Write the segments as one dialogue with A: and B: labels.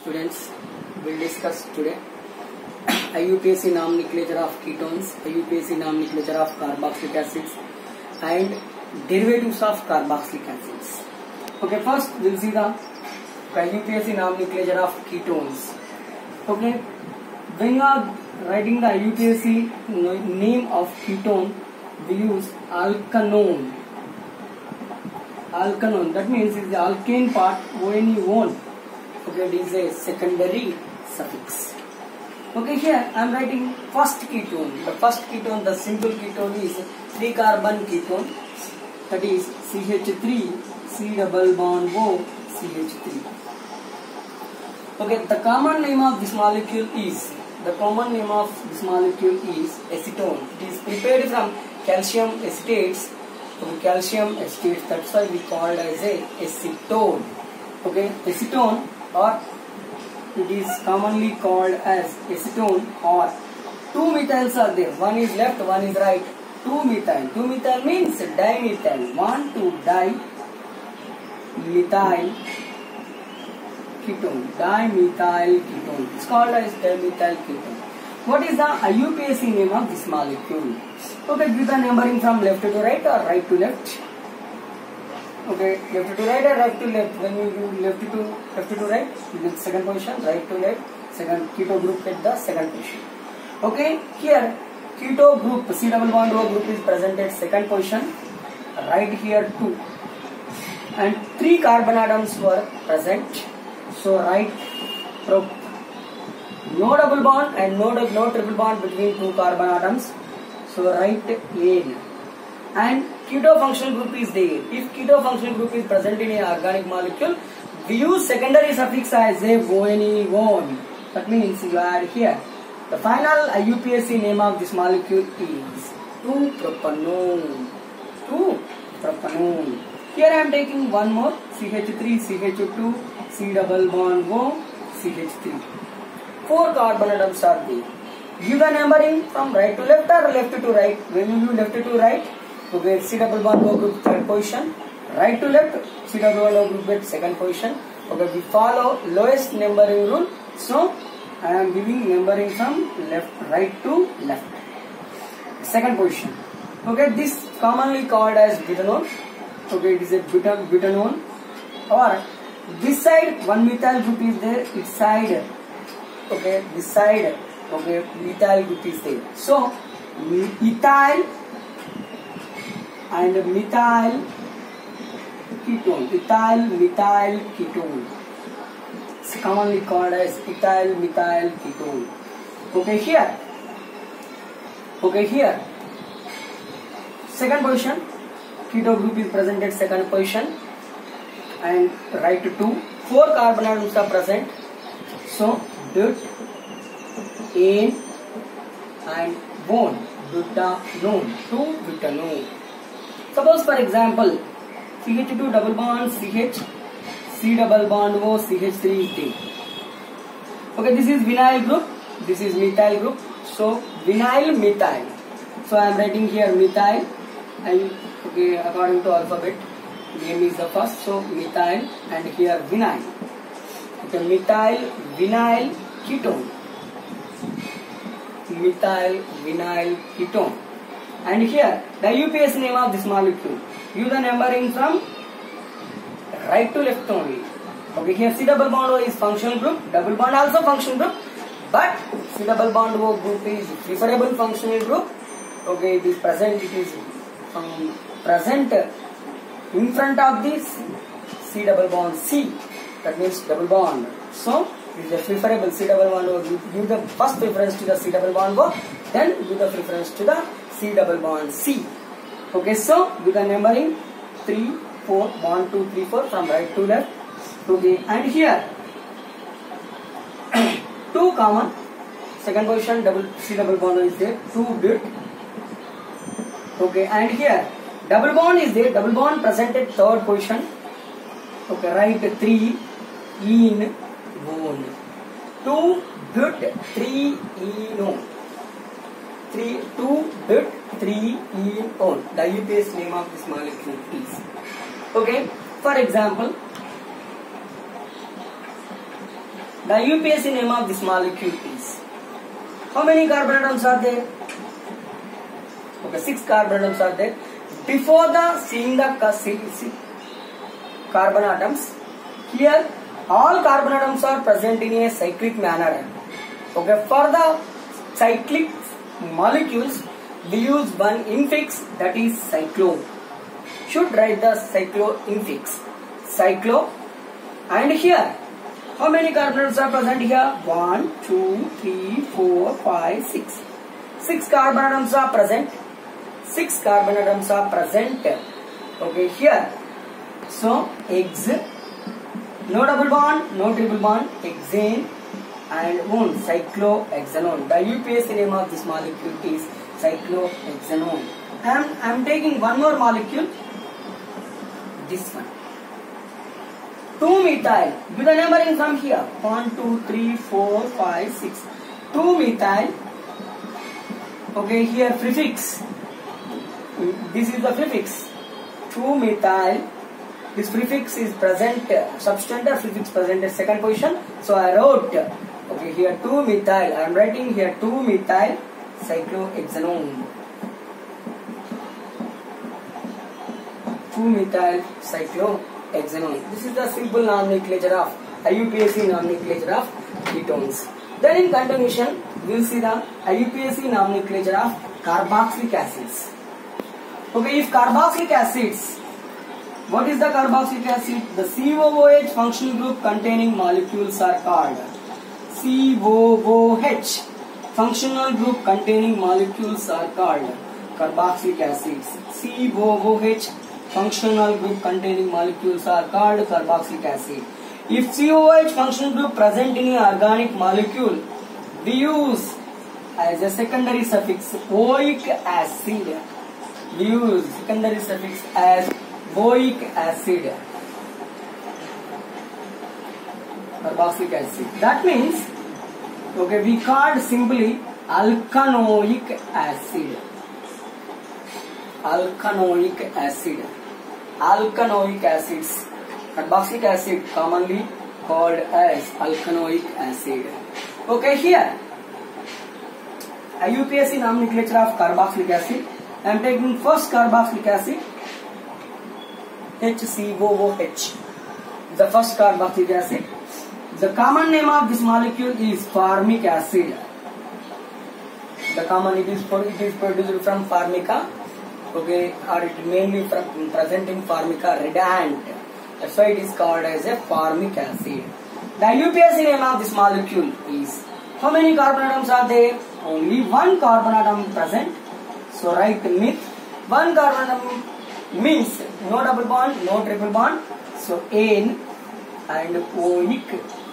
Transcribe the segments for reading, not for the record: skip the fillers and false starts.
A: Students, we'll discuss today IUPAC nomenclature of ketones, IUPAC nomenclature of carboxylic acids, and derivatives of carboxylic acids. Okay, first we'll see the IUPAC nomenclature of ketones. Okay, when you are writing the IUPAC name of ketone, we use alkanone. Alkanone, that means is the alkane part, ONE. Okay, it is a secondary suffix. Okay, here I am writing first ketone. The first ketone, the simple ketone is 3-carbon ketone, that is CH3, C double bond O, CH3. Okay, the common name of this molecule is acetone. It is prepared from calcium acetates. Okay, calcium acetates, that's why we call it as a acetone. Okay, acetone, or it is commonly called as acetone, or two methyls are there. One is left, one is right. 2-methyl. 2-methyl means dimethyl. 1,2-dimethyl ketone. Dimethyl ketone. It's called as dimethyl ketone. What is the IUPAC name of this molecule? Okay, give the numbering from left to right or right to left. Okay, left to right or right to left. When you do left to right, you get second position. Right to left, second keto group at the second position. Okay, here keto group C double bond O group is present at second position. Right here 2, and 3 carbon atoms were present. So right prop. No double bond and no triple bond between 2 carbon atoms. So right N. And keto functional group is there. If keto functional group is present in an organic molecule, we use secondary suffix as a ONE. That means you add here. The final IUPAC name of this molecule is 2-propanone. 2-propanone. Here I am taking one more, CH3, CH2, C double bond O, CH3. 4 carbon atoms are there. Give the numbering from right to left or left to right. When you do left to right, you get C double bond O group third position. Right to left, C double bond O group get second position. Okay, we follow lowest numbering rule. So I am giving numbering from right to left. Second position. Okay, this commonly called as butanone. Okay, it is a butanone. Or this side 1-methyl group is there. Its side. Okay, this side. Okay, methyl group is there. So ethyl and methyl ketone. Ethyl methyl ketone. It's commonly called as ethyl methyl ketone. Okay, here. Second position. Keto group is present at second position. And right to 2. 4 carbon atoms are present. So but, N and bone. Butanone. 2-butanone. Suppose for example, CH2 double bond CH, C double bond O, CH3 is there. Okay, this is vinyl group, this is methyl group. So vinyl methyl. So I am writing here methyl, and okay, according to alphabet, name is the first. So methyl, and here vinyl. Okay, methyl vinyl ketone. Methyl vinyl ketone. And here the IUPAC name of this molecule. Use the numbering from right to left only. Okay, here C double bond O is functional group, double bond also functional group, but C double bond O group is preferable functional group. Okay, it is present. It is present in front of this C double bond C. That means double bond. So it is the preferable C double bond O. Give the first preference to the C double bond O, then give the preference to the C double bond C. Okay, so with the numbering 3, 4, 1, 2, 3, 4 from right to left. Okay, and here 2 common. Second position C double bond is there. 2-but. Okay, and here double bond is there. Double bond present at third position. Okay, right 3 in bone. 2-but 3-enone. 2-but 3-enone. The IUPAC name of this molecule is. Okay, for example, The UPSC name of this molecule is. How many carbon atoms are there? Okay, 6 carbon atoms are there. Before the seeing the carbon atoms, here all carbon atoms are present in a cyclic manner. Okay, for the cyclic molecules, we use one infix, that is cyclo. Should write the cyclo infix. Cyclo. And here, how many carbon atoms are present here? 1, 2, 3, 4, 5, 6. 6 carbon atoms are present. 6 carbon atoms are present. Okay, here. So, ex, no double bond, no triple bond, hexane and one, cyclohexanone. The UPSC name of this molecule is cyclohexanone. And I am taking one more molecule, this one. 2-methyl. Give the numbering from here. 1, 2, 3, 4, 5, 6. 2-methyl. Okay, here prefix. This is the prefix. 2-methyl. This prefix is present, substantive prefix present in second position. So I wrote, okay, here 2-methyl. I am writing here 2-methyl cyclohexanone. 2-methyl cyclohexanone. This is the simple nomenclature of IUPAC nomenclature of ketones. Then in continuation, we will see the IUPAC nomenclature of carboxylic acids. Okay, if carboxylic acids, what is the carboxylic acid? The COOH functional group containing molecules are called COOH. Functional group containing molecules are called carboxylic acids. COOH functional group containing molecules are called carboxylic acid. If COOH functional group present in an organic molecule, we use as a secondary suffix oic acid. We use secondary suffix as oic acid, carboxylic acid. That means, okay, we called simply alkanoic acid. Alkanoic acid. Alkanoic acids. Carboxylic acid commonly called as alkanoic acid. Okay, here IUPAC nomenclature of carboxylic acid. I am taking first carboxylic acid, HCOOH, the first carboxylic acid. The common name of this molecule is formic acid. The common, it is produced from formica, okay, or it mainly from present in formica red ant. That's why it is called as a formic acid. The IUPAC name of this molecule is, how many carbon atoms are there? Only one carbon atom present. So write myth. One carbon atom means no double bond, no triple bond. So N and oic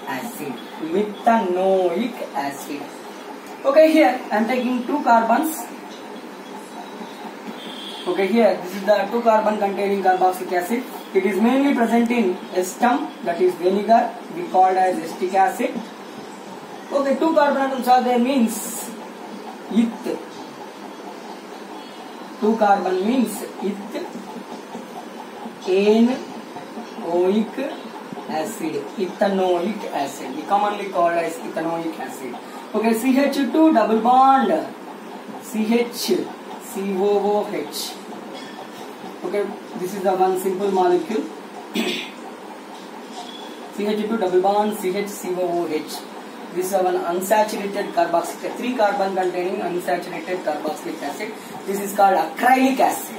A: acid, methanoic acid. Okay, here I am taking 2 carbons. Okay, here this is the 2 carbon containing carboxylic acid. It is mainly present in estum, that is vinegar, we called as acetic acid. Okay, 2 carbon atoms are there means eth. 2 carbon means eth, N-oic acid, ethanoic acid. We commonly called as ethanoic acid. Okay, CH2 double bond, CH, COOH. Okay, this is the one simple molecule. CH2 double bond, CH-COOH. This is one unsaturated carboxylic, 3 carbon containing unsaturated carboxylic acid. This is called acrylic acid,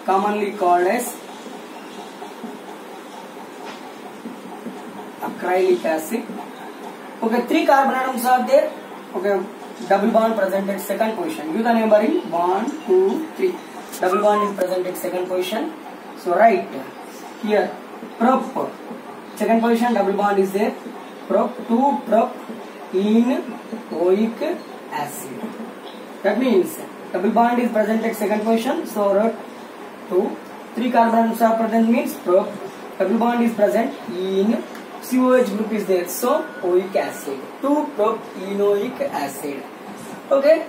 A: commonly called as acrylic acid. Okay, 3 carbon atoms are there. Okay, double bond present at second position. Give the numbering 1, 2, 3. Double bond is present at second position. So write here prop. Second position double bond is there. Prop 2 prop in oic acid. That means double bond is present at second position. So wrote 2. 3 carbon atoms are present means prop. Double bond is present in COH group is there. So oic acid. 2 prop enoic acid. Okay.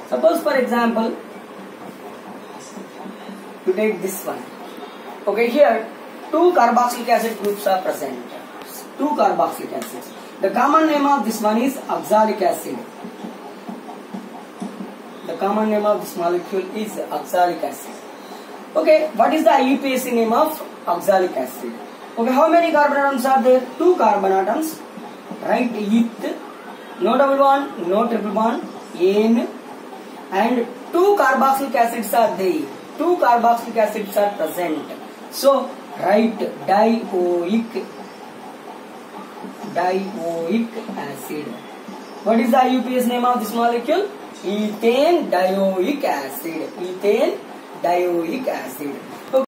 A: Suppose for example, you take this one. Okay, here 2 carboxylic acid groups are present. 2 carboxylic acids. The common name of this one is oxalic acid. The common name of this molecule is oxalic acid. Okay, what is the IUPAC name of oxalic acid? Okay, how many carbon atoms are there? 2 carbon atoms. Write eth, no double bond, no triple bond, N, and 2 carboxylic acids are there. 2 carboxylic acids are present. So write dioic acid. What is the IUPAC name of this molecule? Ethane dioic acid. Ethane dioic acid.